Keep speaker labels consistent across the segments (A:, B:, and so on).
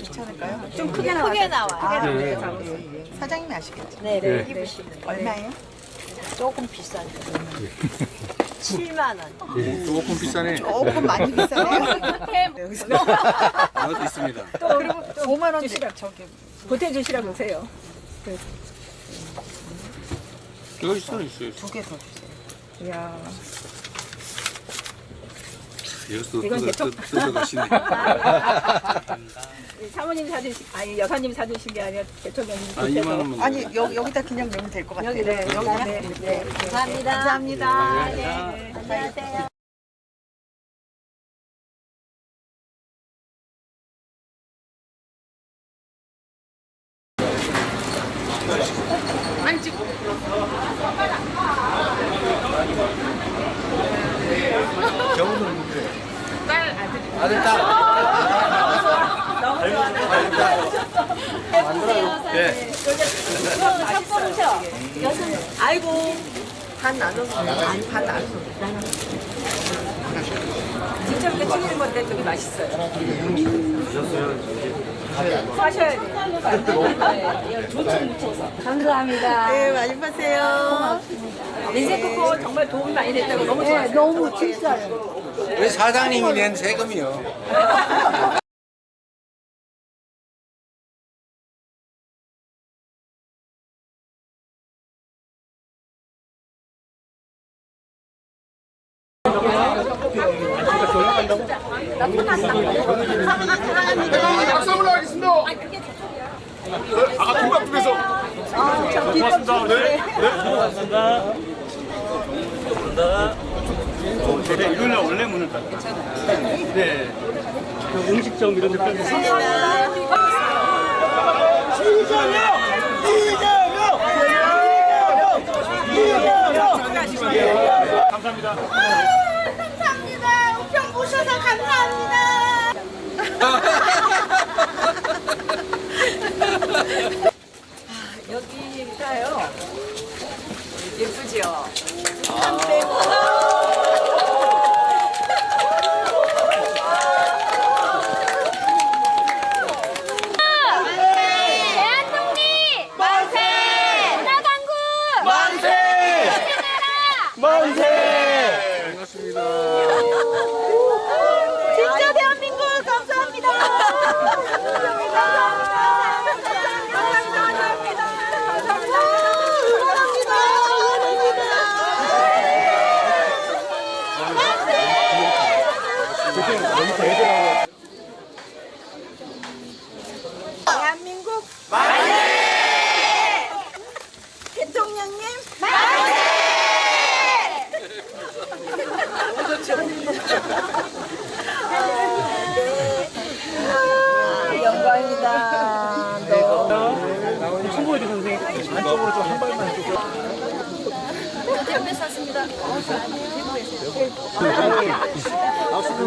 A: 괜찮을까요?
B: 좀 크게 나와요.
A: 크게 나와요.
B: 네.
A: 사장님이 아시겠죠?
B: 네,
C: 네.
B: 입으시면
A: 얼마예요?
B: 조금 비싼데. 7만 원.
C: 조금 비싸네.
A: 조금 많이 비싸네요. 여기서
C: 아것도 있습니다.
A: 그리고 5만 원 저기
B: 보태 주시라고 하세요.
C: 이거 있어요.
A: 2개 더 주세요.
B: 이야.
C: 여기서
B: 이건 개통?
C: 뜯어가시네.
B: 사모님 사주신, 아니 여사님 사주신 게 아니라 대통령님.
C: 아, 2만 원만.
A: 아니 여기다 그냥 넣으면 될 것 같아요.
B: 여기 네, 여기다 네. 네. 감사합니다.
A: 감사합니다.
B: 네. 안녕하세요.
C: 경우는 누구예요? 아들, 딸. 네.
B: 맛있어요. 아이고.
A: 반 나눠서 아니 반 나눠서
B: 직접 이렇게 튀기는 건데 되게 맛있어요. 하셔야 돼요. 조청 묻혀서. 감사합니다.
A: 네 많이 파세요.
B: 인생 그거 정말 도움이 많이 됐다고 너무 좋아요. 너무 진짜요.
C: 왜 사장님이 낸 세금이요?
D: 박수 한번 하겠습니다. 아까 통합집에서 고맙습니다. 네, 고맙습니다. 네, 일요일날 원래 문을 닫아요. 네. 음식점 이런 데 빼서. 감사합니다.
A: 감사합니다. 우편 모셔서 감사합니다.
B: 여기가요. 예쁘죠?
E: 대한독립 만세! 문화강국
D: 만세!
C: 반갑습니다.
E: 진짜 대한민국 감사합니다.
A: 대한민국 만세! 대통령님
B: 영광입니다.
D: 송보여주 선생님 안쪽으로 좀 한 발만 좀.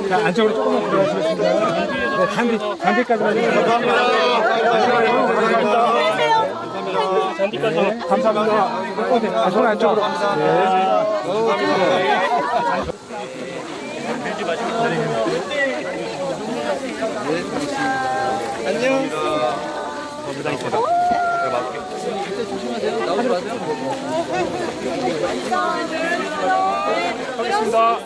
D: 자, 안쪽으로 조금만 들어가시겠습니다. 네, 잔디까지만 잔디까지 감사합니다. 네, 손 안쪽으로. 안녕. 고맙습니다.